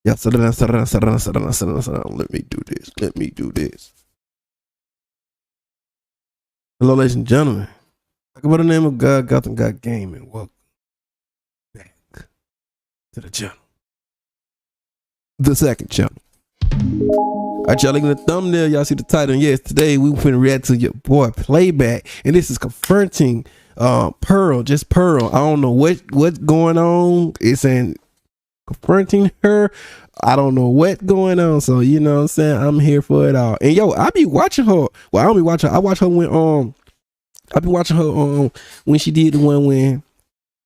Yeah, sit down, sit down, sit down, sit down, sit down, sit down. Let me do this. Let me do this. Hello, ladies and gentlemen. Talk about the name of God, Gotham got game, and welcome back to the channel. The second channel. All right, y'all looking at the thumbnail. Y'all see the title. And yes, today we finna react to your boy Playback, and this is confronting Pearl, just Pearl. I don't know what's going on. It's saying confronting her. I don't know what's going on. So you know what I'm saying, I'm here for it all. And yo, I be watching her. Well, I don't be watching her. I watch her when I be watching her when she did the one when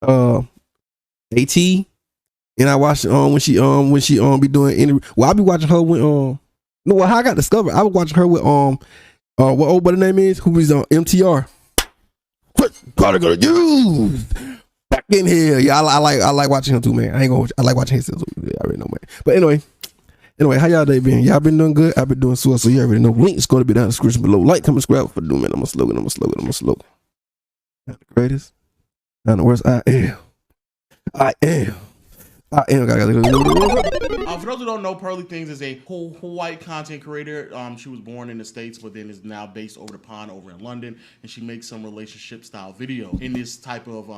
AT, and I watched when she be doing interview. Well, I be watching her when no, well, how I got discovered, I was watching her with what old buddy name is, who is on MTR. What gotta go to use back in here? Yeah, I like watching him too, man. I like watching his too. Yeah, I already know, man. But anyway, how y'all day been? Y'all been doing good? I've been doing so you already know. Link is going to be down in the description below. Like, comment, subscribe for doing, man. I'm a slogan. Not the greatest, not the worst. I am. For those who don't know, Pearly Things is a whole white content creator. She was born in the States, but then is now based over the pond over in London, and she makes some relationship style video. In this type of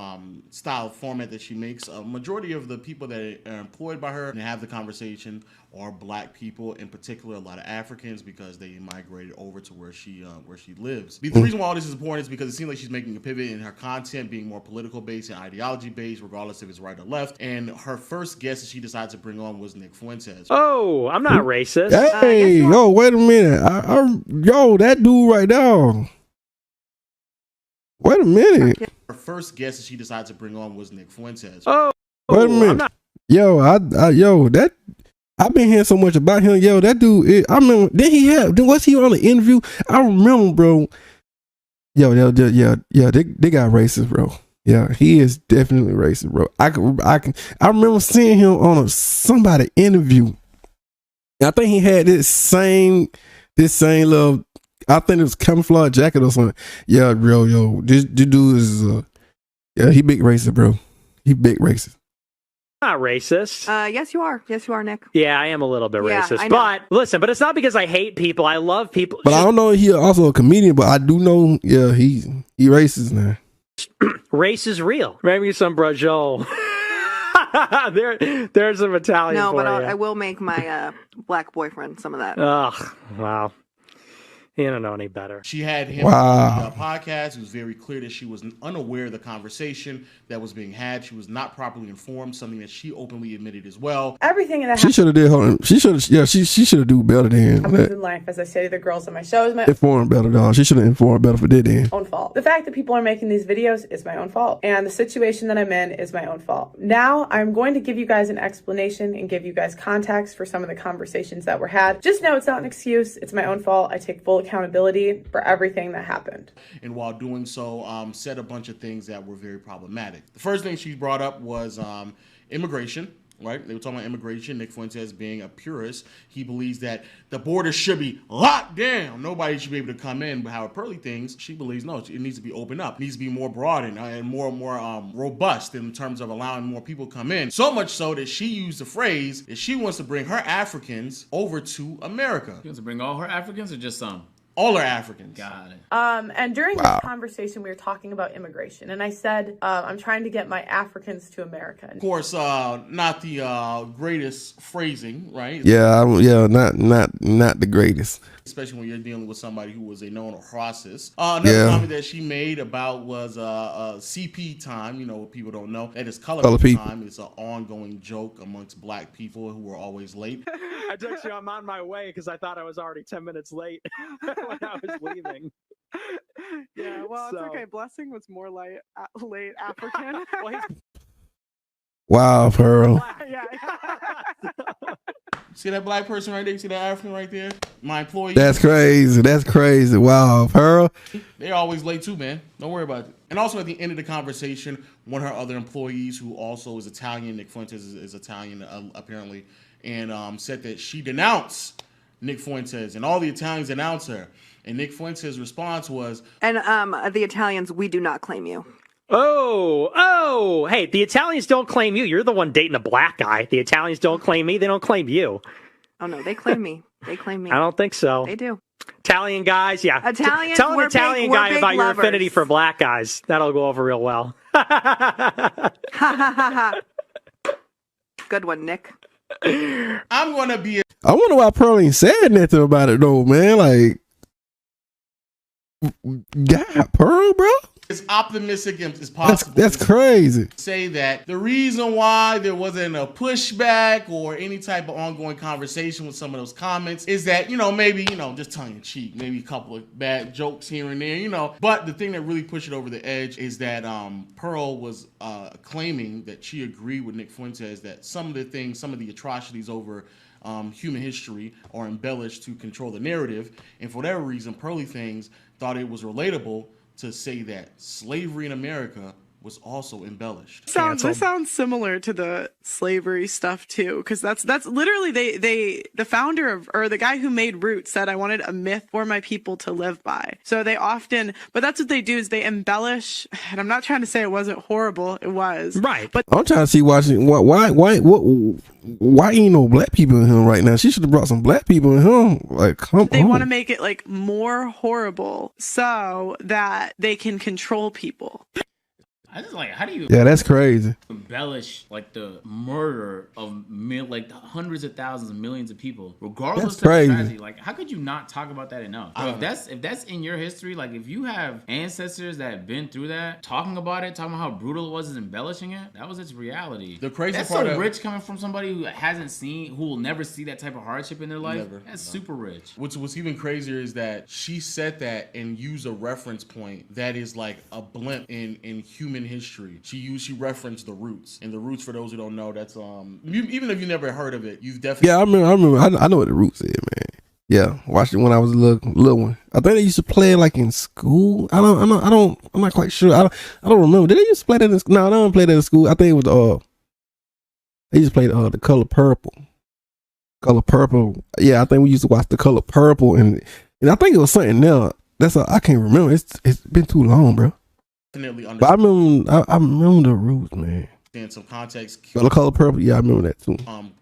style format that she makes, a majority of the people that are employed by her and have the conversation are black people, in particular a lot of Africans, because they migrated over to where she lives. The reason why all this is important is because it seems like she's making a pivot in her content, being more political based and ideology based, regardless if it's right or left. And her first guest that she decided to bring on was Nick Fuentes. Oh, I'm not racist. Hey, yo, wait a minute. Yo, that dude right there. Wait a minute. Her first guest that she decided to bring on was Nick Fuentes. Oh, wait a minute. Yo, that I've been hearing so much about him. Yo, that dude. I remember. Was he on the interview? I remember, bro. Yo, they got racist, bro. Yeah, he is definitely racist, bro. I remember seeing him on somebody interview. I think he had this same little. I think it was camouflage jacket or something. Yeah, bro. Yo, this dude is. He big racist, bro. He big racist. Not racist. Yes, you are. Yes, you are, Nick. Yeah, I am a little bit racist. But listen, but it's not because I hate people. I love people. But I don't know if he's also a comedian, but I do know, yeah, he racist now. Race is real. Maybe some brajol. There's some Italian. No, but you. I will make my black boyfriend some of that. Ugh, wow. You don't know any better. She had him on the podcast. It was very clear that she was unaware of the conversation that was being had. She was not properly informed, something that she openly admitted as well. Everything that she should have did. She should have do better than that. In life, as I say to the girls on my show, is my informed better, dog. She should have informed better for that. Then own fault. The fact that people are making these videos is my own fault, and the situation that I'm in is my own fault. Now I'm going to give you guys an explanation and give you guys context for some of the conversations that were had. Just know it's not an excuse. It's my own fault. I take full accountability for everything that happened. And while doing so, said a bunch of things that were very problematic. The first thing she brought up was immigration. Right? They were talking about immigration. Nick Fuentes being a purist. He believes that the border should be locked down. Nobody should be able to come in. But how Pearly Things, she believes, no, it needs to be opened up. It needs to be more broad and more robust in terms of allowing more people to come in. So much so that she used the phrase that she wants to bring her Africans over to America. She wants to bring all her Africans or just some? All are Africans. Got it. And during this conversation, we were talking about immigration, and I said, I'm trying to get my Africans to America. Of course, not the greatest phrasing, right? Yeah, not the greatest. Especially when you're dealing with somebody who was a known racist. Another comment that she made about was CP time. You know, what people don't know, that is color time. It's an ongoing joke amongst black people who are always late. I text you, I'm on my way because I thought I was already 10 minutes late when I was leaving. Yeah, well, it's okay. Blessing was more late African. Wow, Pearl. See that black person right there? See that African right there? My employee. That's crazy. That's crazy. Wow, Pearl. They're always late too, man. Don't worry about it. And also at the end of the conversation, one of her other employees, who also is Italian, Nick Fuentes is Italian apparently, and said that she denounced Nick Fuentes, and all the Italians denounced her. And Nick Fuentes' response was, and the Italians, we do not claim you. Oh, hey, the Italians don't claim you. You're the one dating a black guy. The Italians don't claim me. They don't claim you. Oh, no, they claim me. They claim me. I don't think so. They do. Italian guys, yeah. Italians, Tell an Italian guy about your affinity for black guys. That'll go over real well. Ha ha ha ha. Good one, Nick. I'm gonna be. I wonder why Pearl ain't said nothing about it though, man. Like, God, Pearl, bro. As optimistic as possible. That's crazy. Say that the reason why there wasn't a pushback or any type of ongoing conversation with some of those comments is that, maybe, just tongue in cheek, maybe a couple of bad jokes here and there, But the thing that really pushed it over the edge is that Pearl was claiming that she agreed with Nick Fuentes that some of the atrocities over human history are embellished to control the narrative. And for whatever reason, Pearly Things thought it was relatable to say that slavery in America was also embellished. This sounds similar to the slavery stuff too, because that's literally the founder of, or the guy who made Roots said, I wanted a myth for my people to live by. So they often, but that's what they do is they embellish. And I'm not trying to say it wasn't horrible, it was right. But I'm trying to see why ain't no black people in him right now? She should have brought some black people in him. Like, they want to make it like more horrible so that they can control people. I just how do you? Yeah, that's crazy. Embellish the murder of hundreds of thousands and millions of people, regardless that's of crazy. the tragedy. How could you not talk about that enough? If that's in your history, if you have ancestors that have been through that, talking about how brutal it was, is embellishing it. That was its reality. The crazy that's part so rich coming from somebody who will never see that type of hardship in their life. That's super rich. What's even crazier is that she said that and used a reference point that is like a blimp in human history. She referenced the Roots, and the Roots, for those who don't know, that's even if you never heard of it, you've definitely. Yeah, I remember. I know what the Roots is, man. Yeah, watched it when I was a little one. I think they used to play it in school. I'm not quite sure. I don't remember. Did they used to play that in school? No, I don't play that in school. I think it was they used to play the Color Purple. Color Purple. Yeah, I think we used to watch the Color Purple, and I think it was something else. I can't remember. It's been too long, bro. Definitely but I remember the Roots, man. And some context. Color Purple, yeah, I remember that too.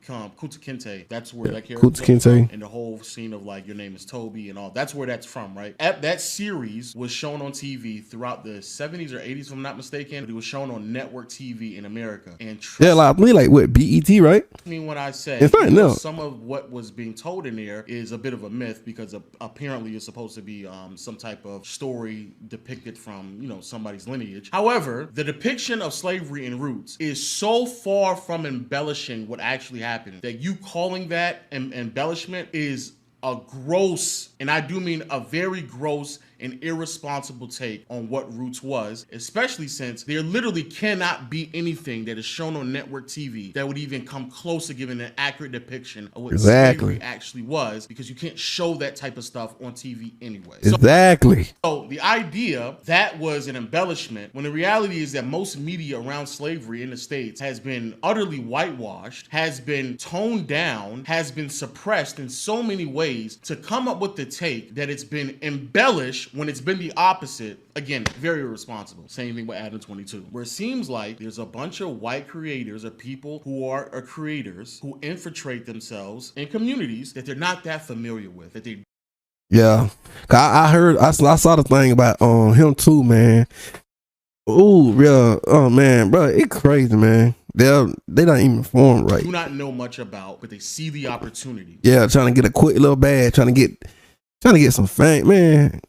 Kunta Kinte, that's where that character Kunta Kinte, and the whole scene of your name is Toby and all. That's where that's from, right? That series was shown on TV throughout the 70s or 80s, if I'm not mistaken. But it was shown on network TV in America. And what, BET, right? I mean, when I say some of what was being told in there is a bit of a myth because apparently it's supposed to be some type of story depicted from somebody's lineage. However, the depiction of slavery in Roots is so far from embellishing what actually happened that you calling that embellishment is a gross, and I do mean a very gross and irresponsible take on what Roots was, especially since there literally cannot be anything that is shown on network TV that would even come close to giving an accurate depiction of what slavery actually was, because you can't show that type of stuff on TV anyway. Exactly. So the idea that was an embellishment, when the reality is that most media around slavery in the States has been utterly whitewashed, has been toned down, has been suppressed in so many ways, to come up with the take that it's been embellished when it's been the opposite. Again, very irresponsible. Same thing with Adam 22, where it seems like there's a bunch of white creators or people who are creators who infiltrate themselves in communities that they're not that familiar with. Yeah, I saw the thing about him too, man. Oh yeah, oh man, bro, it's crazy, man. They not even informed right. Do not know much about, but they see the opportunity. Yeah, trying to get a quick little bag, trying to get some fame, man.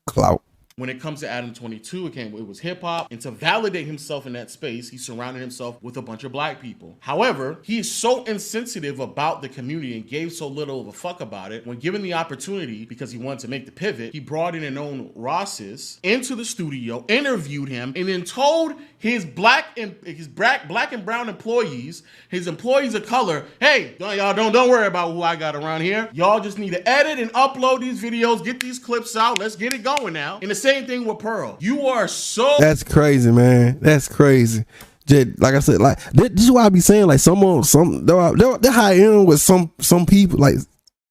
Clout. When it comes to Adam 22, it was hip hop, and to validate himself in that space, he surrounded himself with a bunch of black people. However, he is so insensitive about the community and gave so little of a fuck about it. When given the opportunity, because he wanted to make the pivot, he brought in known Rosses into the studio, interviewed him, and then told his black and brown employees, his employees of color, hey, y'all don't worry about who I got around here. Y'all just need to edit and upload these videos, get these clips out. Let's get it going now. And the same thing with Pearl. You are so... That's crazy, man. That's crazy. Like I said, this is why I be saying, they'll hire in with some people,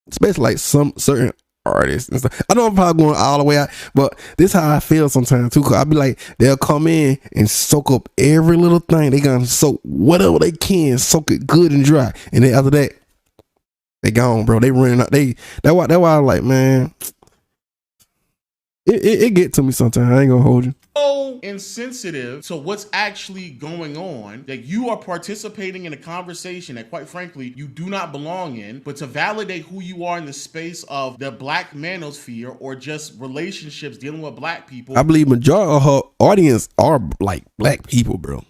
especially some certain artists and stuff. I know I'm probably going all the way out, but this how I feel sometimes too. Cause I be like, they'll come in and soak up every little thing. They gonna soak whatever they can, soak it good and dry, and then after that, they gone, bro. They running out. That's why I'm like, man, it get to me sometimes. I ain't gonna hold you. So insensitive to what's actually going on, that you are participating in a conversation that, quite frankly, you do not belong in, but to validate who you are in the space of the black manosphere or just relationships dealing with black people. I believe majority of her audience are like black people, bro.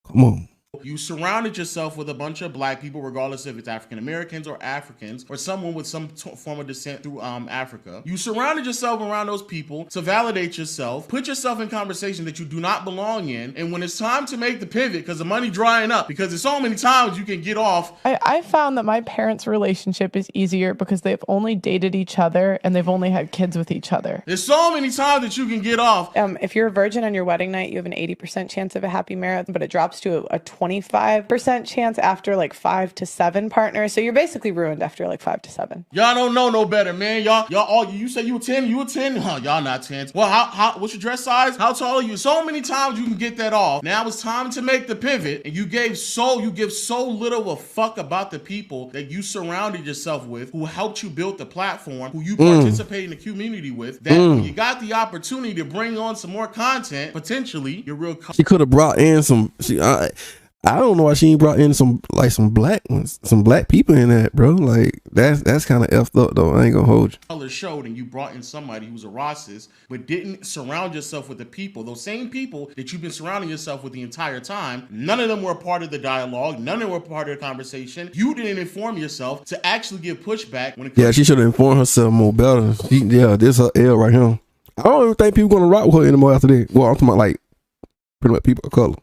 Come on. You surrounded yourself with a bunch of black people, regardless if it's African Americans or Africans or someone with some form of descent through Africa. You surrounded yourself around those people to validate yourself, put yourself in conversation that you do not belong in. And when it's time to make the pivot, because the money drying up, because there's so many times you can get off. I found that my parents' relationship is easier because they've only dated each other and they've only had kids with each other. There's so many times that you can get off. If you're a virgin on your wedding night, you have an 80% chance of a happy marriage, but it drops to a 25% chance after like 5 to 7 partners. So you're basically ruined after like 5 to 7. Y'all don't know no better, man. Y'all all, you say you were 10, you were 10. Huh, y'all not 10. Well, how what's your dress size? How tall are you? So many times you can get that off. Now it's time to make the pivot, and you give so little a fuck about the people that you surrounded yourself with, who helped you build the platform, who you participate in the community with, that when you got the opportunity to bring on some more content, potentially your real she could have brought in some I don't know why she ain't brought in some black ones, some black people in that, bro. Like that's kind of effed up though. I ain't gonna hold you. Color showed, and you brought in somebody who's a racist, but didn't surround yourself with the people, those same people that you've been surrounding yourself with the entire time. None of them were a part of the dialogue. None of them were part of the conversation. You didn't inform yourself to actually give pushback when it comes. Yeah, she should have informed herself more better. This her L right here. I don't even think people gonna rock with her anymore after that. Well, I'm talking about like pretty much people of color,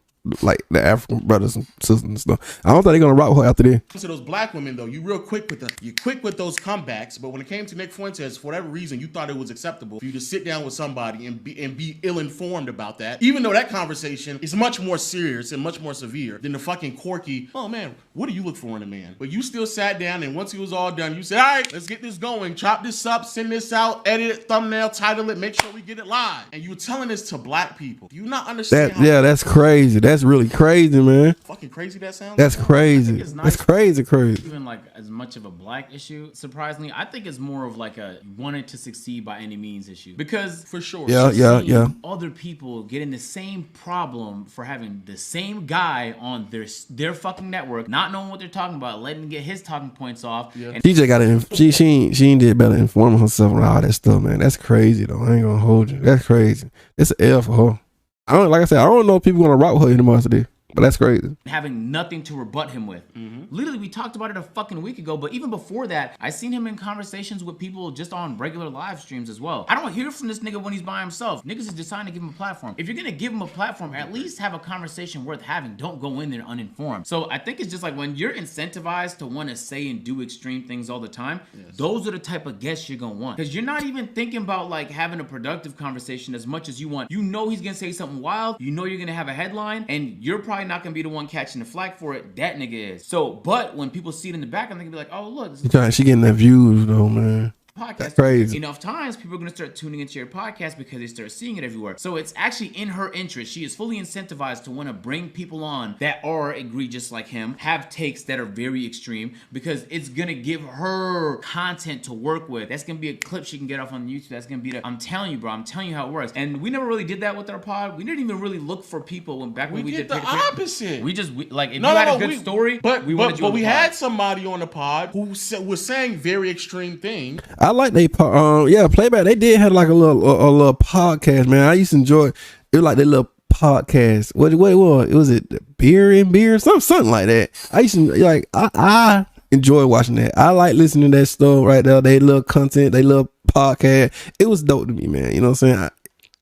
like the African brothers and sisters and stuff. I don't think they're gonna rock with her after this. To those black women though, you're quick with those comebacks, but when it came to Nick Fuentes, for whatever reason, you thought it was acceptable for you to sit down with somebody and be ill-informed about that, even though that conversation is much more serious and much more severe than the fucking quirky, oh man, what do you look for in a man? But you still sat down, and once it was all done, you said, all right, let's get this going, chop this up, send this out, edit it, thumbnail, title it, make sure we get it live. And you were telling this to black people. Do you not understand that's crazy. That's really crazy, man. Fucking crazy that sounds. That's crazy. That's crazy. Even like as much of a black issue, surprisingly, I think it's more of like a wanted to succeed by any means issue. Because for sure, yeah. Other people getting the same problem for having the same guy on their fucking network, not knowing what they're talking about, letting him get his talking points off. Yeah. She just got she ain't did better informing herself and all that stuff, man. That's crazy though. I ain't gonna hold you. That's crazy. It's an L for her. I don't know if people gonna rock with her anymore today. But that's crazy. Having nothing to rebut him with. Mm-hmm. Literally, we talked about it a fucking week ago, but even before that, I seen him in conversations with people just on regular live streams as well. I don't hear from this nigga when he's by himself. Niggas is deciding to give him a platform. If you're gonna give him a platform, at least have a conversation worth having. Don't go in there uninformed. So I think it's just like when you're incentivized to want to say and do extreme things all the time, those are the type of guests you're gonna want. Because you're not even thinking about like having a productive conversation as much as you want. You know he's gonna say something wild. You know you're gonna have a headline, and you're probably not gonna be the one catching the flack for it. That nigga is. So, but when people see it in the background, they can be like, oh look, she getting that views though, man. Podcast. That's crazy. Enough times people are going to start tuning into your podcast because they start seeing it everywhere. So it's actually in her interest. She is fully incentivized to want to bring people on that are egregious like him, have takes that are very extreme, because it's going to give her content to work with. That's going to be a clip she can get off on YouTube. That's going to be I'm telling you, bro. I'm telling you how it works. And we never really did that with our pod. We didn't even really look for people when we did the opposite. We just like if you had a good story, but we had somebody on the pod who was saying very extreme things. I like Playback. They did have like a little podcast, man. I used to enjoy it. It was like their little podcast. What it was? It was Beer and Beer, something like that. I used to like. I enjoy watching that. I like listening to that stuff right there. They little content, they little podcast. It was dope to me, man. You know what I'm saying?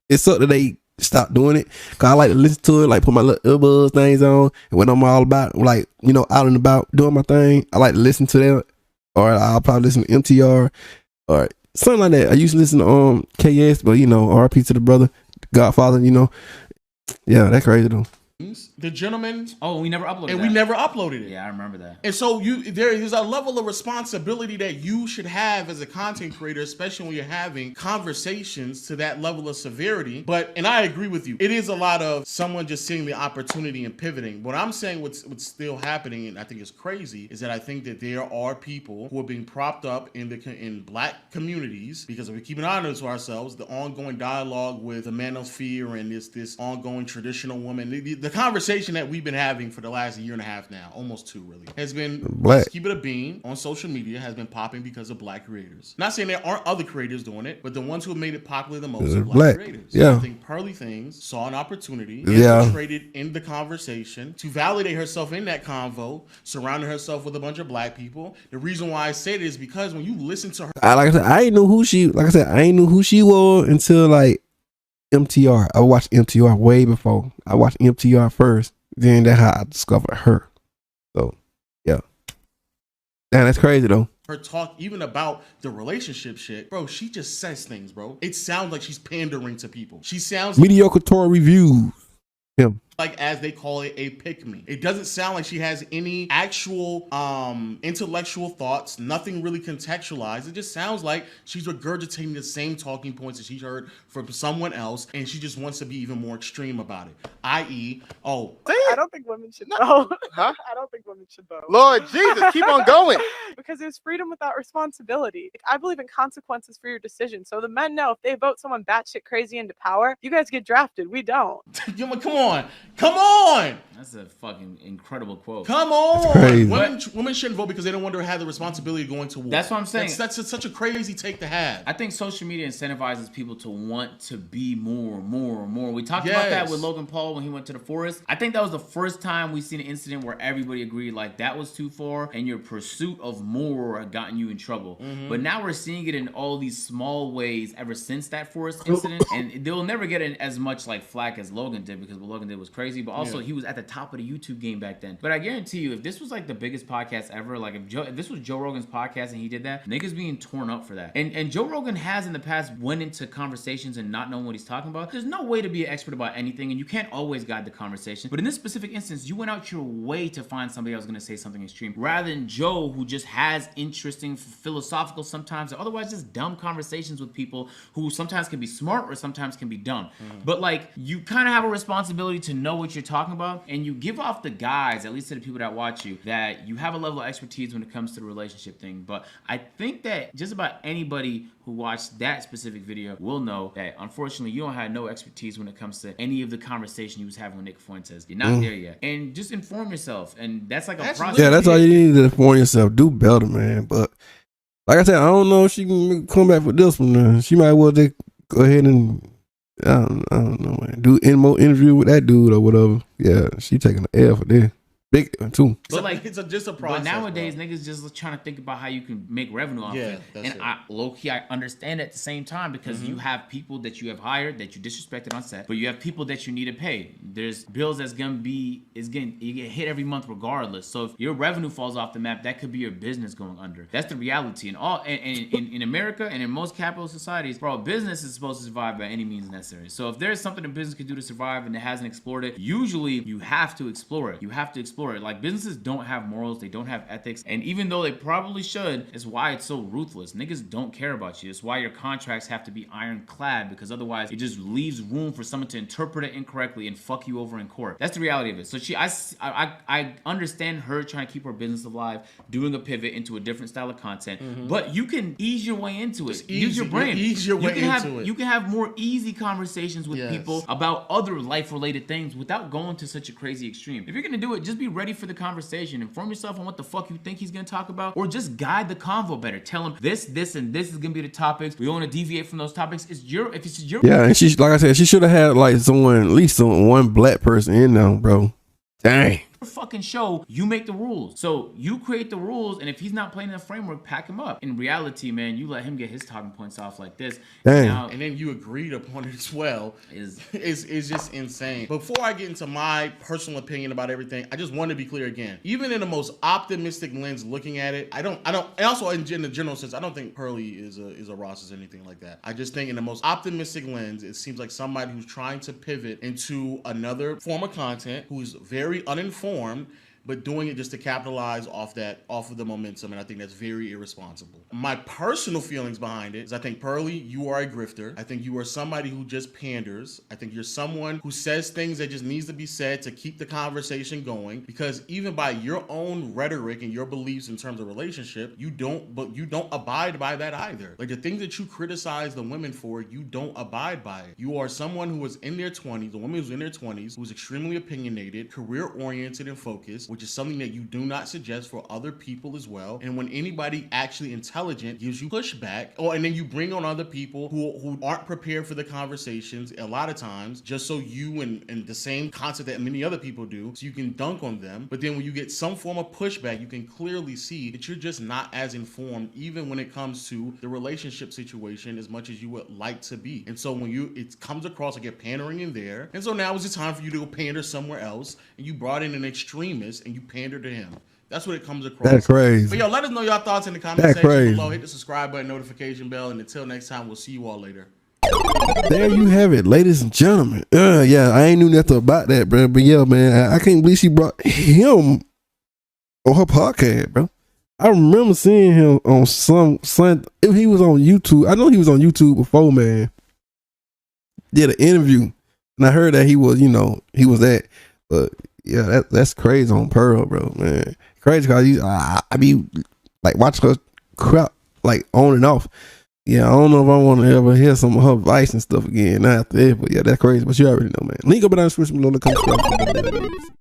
It's something that they stopped doing it, cause I like to listen to it, like put my little earbuds things on, and when I'm all about like out and about doing my thing, I like to listen to that. Or I'll probably listen to MTR or something like that. I used to listen to KS, but RP to the brother, Godfather. Yeah, that's crazy though. The gentleman. Oh, we never uploaded And that. we never uploaded it. Yeah, I remember that. And so there is a level of responsibility that you should have as a content creator, especially when you're having conversations to that level of severity. And I agree with you. It is a lot of someone just seeing the opportunity and pivoting. What I'm saying, what's still happening, and I think is crazy, is that I think that there are people who are being propped up in black communities because if we keep an eye to ourselves, the ongoing dialogue with the manosphere and this ongoing traditional woman, the conversation that we've been having for the last year and a half now, almost two really, has been Black. Keep it a bean on social media has been popping because of black creators. Not saying there aren't other creators doing it, but the ones who have made it popular the most are black creators. Yeah. I think Pearly Things saw an opportunity, Yeah. infiltrated in the conversation to validate herself in that convo, surrounding herself with a bunch of black people. The reason why I say it is because when you listen to her, I ain't knew who she was until like MTR. I watched MTR way before. I watched MTR first. Then that's how I discovered her. So yeah. Damn, that's crazy though. her talk even about the relationship shit, bro, she just says things, bro. It sounds like she's pandering to people. She sounds mediocre tour reviews. Yeah. Like, as they call it, a pick-me. It doesn't sound like she has any actual intellectual thoughts, nothing really contextualized. It just sounds like she's regurgitating the same talking points that she's heard from someone else, and she just wants to be even more extreme about it. I.e., I don't think women should vote. Huh? I don't think women should vote. Lord Jesus, keep on going. Because there's freedom without responsibility. I believe in consequences for your decision. So the men know if they vote someone batshit crazy into power, you guys get drafted. We don't. come on. Come on! That's a fucking incredible quote. Come on! Crazy. Women shouldn't vote because they don't want to have the responsibility of going to war. That's what I'm saying. That's such a crazy take to have. I think social media incentivizes people to want to be more. We talked about that with Logan Paul when he went to the forest. I think that was the first time we seen an incident where everybody agreed like that was too far and your pursuit of more had gotten you in trouble. Mm-hmm. But now we're seeing it in all these small ways ever since that forest incident, and they'll never get as much like flack as Logan did because what Logan did was crazy, but also he was at the top of the YouTube game back then. But I guarantee you, if this was like the biggest podcast ever, like if this was Joe Rogan's podcast and he did that, niggas being torn up for that. And Joe Rogan has in the past went into conversations and not knowing what he's talking about. There's no way to be an expert about anything, and you can't always guide the conversation. But in this specific instance, you went out your way to find somebody else going to say something extreme, rather than Joe, who just has interesting, philosophical, sometimes, or otherwise just dumb conversations with people who sometimes can be smart or sometimes can be dumb. But like, you kind of have a responsibility to know what you're talking about, and you give off the guys, at least to the people that watch you, that you have a level of expertise when it comes to the relationship thing. But I think that just about anybody who watched that specific video will know that unfortunately you don't have no expertise when it comes to any of the conversation you was having with Nick Fuentes. You're not there yet. And just inform yourself, and that's like a process. Yeah, that's all you need to inform yourself. Do better, man. But like I said, I don't know if she can come back with this one. She might well just go ahead and I don't know, man. Do any more interview with that dude or whatever. Yeah, she taking the L for this. Big one too. But like, it's just a process. But nowadays, niggas just trying to think about how you can make revenue off it. And low-key, I understand at the same time because you have people that you have hired that you disrespected on set, but you have people that you need to pay. There's bills that's you get hit every month regardless. So if your revenue falls off the map, that could be your business going under. That's the reality. In America and in most capitalist societies, bro, business is supposed to survive by any means necessary. So if there's something a business can do to survive and it hasn't explored it, usually you have to explore it. You have to explore it. Like, businesses don't have morals, they don't have ethics, and even though they probably should, it's why it's so ruthless. Niggas don't care about you. It's why your contracts have to be ironclad, because otherwise it just leaves room for someone to interpret it incorrectly and fuck you over in court. That's the reality of it. So I understand her trying to keep her business alive, doing a pivot into a different style of content, but you can ease your way into it. Use your brain. Ease your way into it. You can have more easy conversations with people about other life-related things without going to such a crazy extreme. If you're gonna do it, just be ready for the conversation. Inform yourself on what the fuck you think he's gonna talk about, or just guide the convo better. Tell him this, and this is gonna be the topics. We don't want to deviate from those topics. If it's your and she, like I said, she should have had like at least one black person in there, bro. Dang. Your fucking show, you make the rules. So you create the rules, and if he's not playing in the framework, pack him up. In reality, man, you let him get his talking points off like this. Damn. And then you agreed upon it as well. Is just insane. Before I get into my personal opinion about everything, I just want to be clear again. Even in the most optimistic lens looking at it, I don't, and also in the general sense, I don't think Pearly is a Ross or anything like that. I just think in the most optimistic lens, it seems like somebody who's trying to pivot into another form of content, who's very uninformed, but doing it just to capitalize off of the momentum, and I think that's very irresponsible. My personal feelings behind it is I think, Pearly, you are a grifter. I think you are somebody who just panders. I think you're someone who says things that just needs to be said to keep the conversation going, because even by your own rhetoric and your beliefs in terms of relationship, you don't abide by that either. Like, the things that you criticize the women for, you don't abide by it. You are someone who is in their 20s, a woman who's in their 20s, who's extremely opinionated, career-oriented, and focused, which is something that you do not suggest for other people as well. And when anybody actually intelligent gives you pushback, and then you bring on other people who aren't prepared for the conversations a lot of times, just so you and the same concept that many other people do, so you can dunk on them. But then when you get some form of pushback, you can clearly see that you're just not as informed, even when it comes to the relationship situation, as much as you would like to be. And so when it comes across like you're pandering in there, and so now is the time for you to go pander somewhere else, and you brought in an extremist and you pander to him. That's what it comes across. That's crazy. But yo, let us know your thoughts in the comment section below. Hit the subscribe button, notification bell, and until next time, we'll see you all later. There you have it, ladies and gentlemen. Yeah, I ain't knew nothing about that, bro. But yeah, man, I can't believe she brought him on her podcast, bro. I remember seeing him on if he was on YouTube. I know he was on YouTube before, man. Did an interview, and I heard that he was that. But yeah, that's crazy on Pearl, bro, man. Crazy because I be like watching her crap like on and off. Yeah, I don't know if I want to ever hear some of her advice and stuff again after it, but yeah, that's crazy. But you already know, man. Link up in the description below.